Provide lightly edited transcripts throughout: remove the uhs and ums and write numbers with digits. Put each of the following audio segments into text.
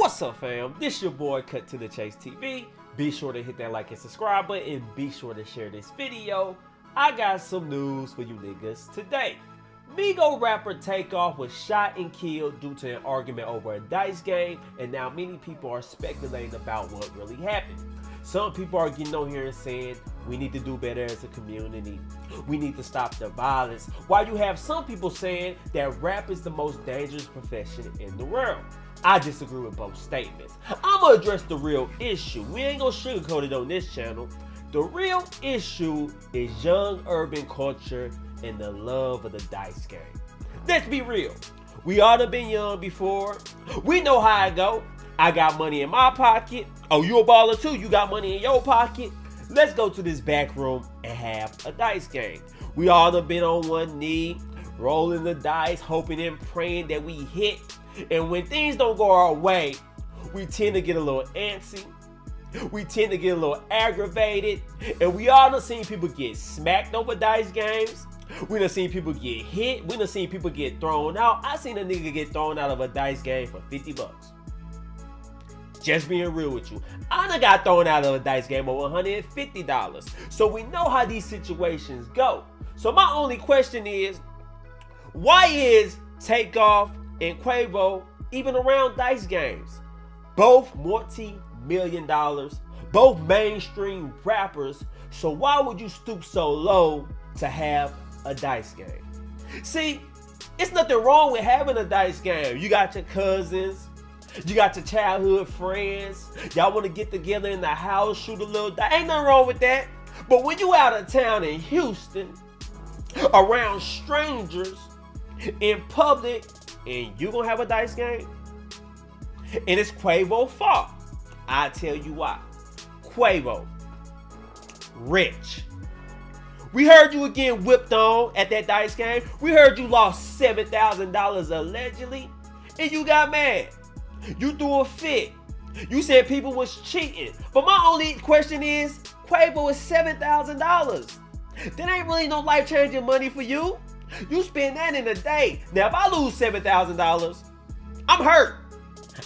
What's up, fam? This your boy Cut to the Chase TV. Be sure to hit that like and subscribe button and be sure to share this video. I got some news for you niggas today. Migos rapper Takeoff was shot and killed due to an argument over a dice game, and now many people are speculating about what really happened. Some people are getting on here and saying we need to do better as a community. We need to stop the violence. While you have some people saying that rap is the most dangerous profession in the world. I disagree with both statements. I'm gonna address the real issue. We ain't gonna sugarcoat it on this channel. The real issue is young urban culture and the love of the dice game. Let's be real. We all have been young before. We know how I go. I got money in my pocket. Oh, you a baller too? You got money in your pocket? Let's go to this back room and have a dice game. We all have been on one knee, rolling the dice, hoping and praying that we hit. And when things don't go our way, we tend to get a little antsy. We tend to get a little aggravated. And we all done seen people get smacked over dice games. We done seen people get hit. We done seen people get thrown out. I seen a nigga get thrown out of a dice game for 50 bucks. Just being real with you. I done got thrown out of a dice game over $150. So we know how these situations go. So my only question is, why is Takeoff and Quavo even around dice games? Both multi-million dollars, both mainstream rappers. So why would you stoop so low to have a dice game? See, it's nothing wrong with having a dice game. You got your cousins, you got your childhood friends, y'all want to get together in the house, shoot a little dice. Ain't nothing wrong with that. But when you out of town in Houston, around strangers, in public, and you gonna have a dice game, and it's Quavo's fault, I tell you why. Quavo, rich. We heard you again whipped on at that dice game. We heard you lost $7,000 allegedly, and you got mad. You threw a fit. You said people was cheating. But my only question is, Quavo is $7,000. That ain't really no life-changing money for you. You spend that in a day. Now, if I lose $7,000, I'm hurt.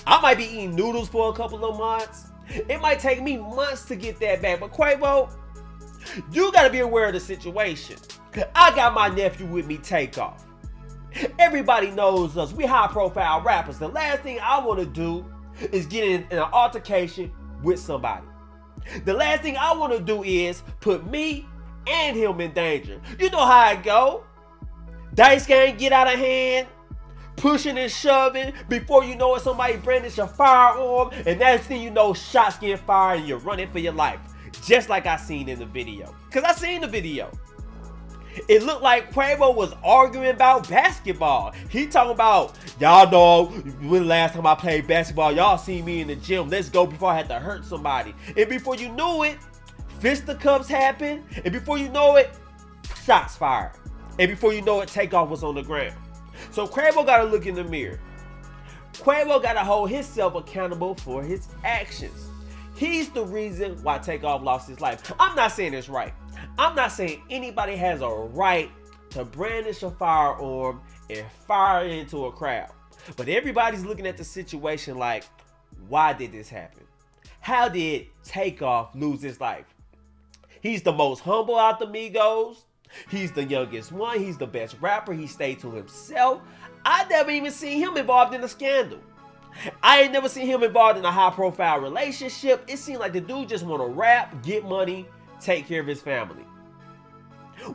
I might be eating noodles for a couple of months. It might take me months to get that back. But Quavo, you got to be aware of the situation. I got my nephew with me, Takeoff. Everybody knows us. We high-profile rappers. The last thing I want to do is get in an altercation with somebody. The last thing I want to do is put me and him in danger. You know how I go. Dice game get out of hand, pushing and shoving. Before you know it, somebody brandish a firearm, and that's when you know shots get fired and you're running for your life. Just like I seen in the video. Because I seen the video. It looked like Quavo was arguing about basketball. He talking about, y'all know when the last time I played basketball, y'all seen me in the gym. Let's go before I had to hurt somebody. And before you knew it, fisticuffs happened. And before you know it, shots fired. And before you know it, Takeoff was on the ground. So Quavo got to look in the mirror. Quavo got to hold himself accountable for his actions. He's the reason why Takeoff lost his life. I'm not saying it's right. I'm not saying anybody has a right to brandish a firearm and fire into a crowd. But everybody's looking at the situation like, why did this happen? How did Takeoff lose his life? He's the most humble out the Migos. He's the youngest one. He's the best rapper. He stayed to himself. I never even seen him involved in a scandal. I ain't never seen him involved in a high-profile relationship. It seemed like the dude just want to rap, get money, take care of his family.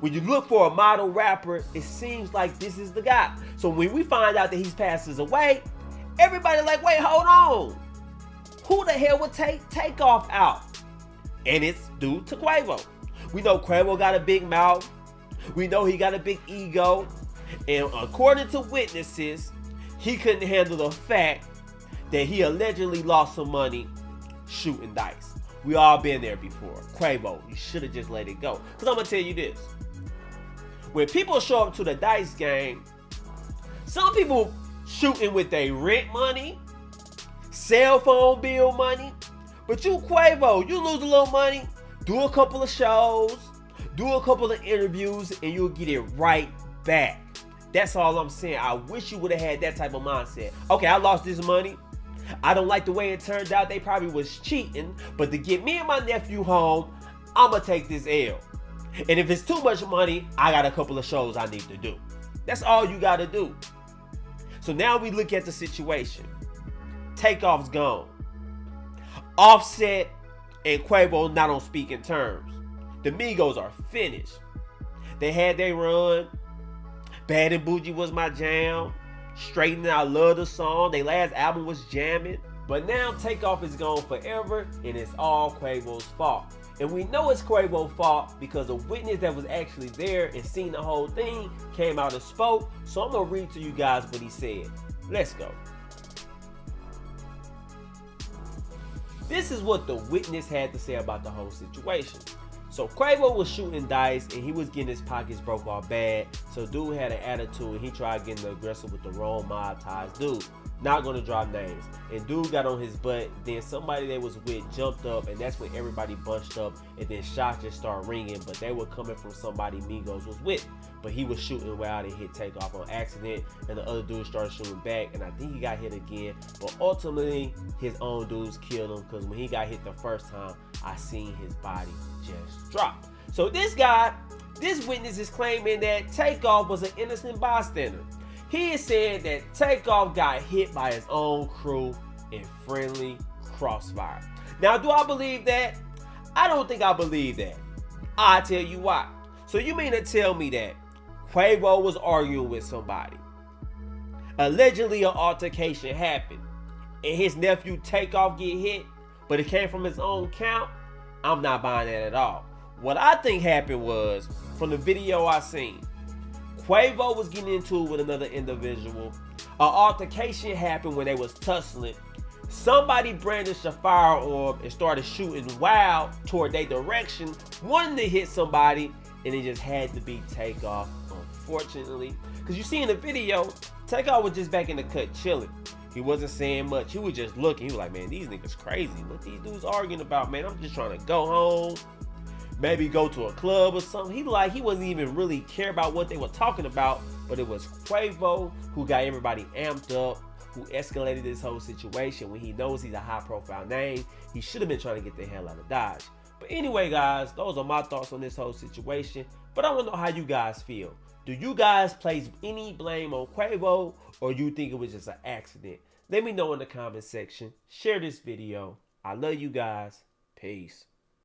When you look for a model rapper, it seems like this is the guy. So when we find out that he passes away, everybody like, wait, hold on. Who the hell would take Takeoff out? And it's due to Quavo. We know Quavo got a big mouth. We know he got a big ego. And according to witnesses, he couldn't handle the fact that he allegedly lost some money shooting dice. We all been there before. Quavo, you should have just let it go. Because I'm going to tell you this. When people show up to the dice game, some people shooting with their rent money, cell phone bill money. But you, Quavo, you lose a little money, do a couple of shows, do a couple of interviews, and you'll get it right back. That's all I'm saying. I wish you would have had that type of mindset. Okay, I lost this money. I don't like the way it turned out. They probably was cheating, but to get me and my nephew home, I'ma take this L. And if it's too much money, I got a couple of shows I need to do. That's all you gotta do. So now we look at the situation. Takeoff's gone. Offset and Quavo not on speaking terms. The Migos are finished. They had their run. Bad and Bougie was my jam. Straighten I love the song. Their last album was jamming. But now Takeoff is gone forever, and it's all Quavo's fault. And we know it's Quavo's fault because a witness that was actually there and seen the whole thing came out and spoke. So I'm going to read to you guys what he said. Let's go. This is what the witness had to say about the whole situation. So Quavo was shooting dice and he was getting his pockets broke off bad. So dude had an attitude and he tried getting aggressive with the wrong mob ties dude. Not gonna drop names. And dude got on his butt. Then somebody they was with jumped up, and that's when everybody bunched up. And then shots just started ringing, but they were coming from somebody Migos was with. But he was shooting wild and hit Takeoff on accident, and the other dude started shooting back, and I think he got hit again. But ultimately, his own dudes killed him because when he got hit the first time, I seen his body just drop. So this witness is claiming that Takeoff was an innocent bystander. He is saying that Takeoff got hit by his own crew in friendly crossfire. Now, do I believe that? I don't think I believe that. I'll tell you why. So you mean to tell me that Quavo was arguing with somebody? Allegedly an altercation happened and his nephew Takeoff get hit, but it came from his own count? I'm not buying that at all. What I think happened was, from the video I seen, Quavo was getting into it with another individual. An altercation happened when they was tussling. Somebody brandished a firearm and started shooting wild toward their direction, wanting to hit somebody, and it just had to be Takeoff, unfortunately. Because you see in the video, Takeoff was just back in the cut chilling. He wasn't saying much. He was just looking. He was like, man, these niggas crazy. What these dudes arguing about, man? I'm just trying to go home. Maybe go to a club or something. He wasn't even really care about what they were talking about, but it was Quavo who got everybody amped up, who escalated this whole situation. When he knows he's a high profile name, he should have been trying to get the hell out of Dodge. But anyway, guys, those are my thoughts on this whole situation. But I want to know how you guys feel. Do you guys place any blame on Quavo, or you think it was just an accident? Let me know in the comment section. Share this video. I love you guys. Peace.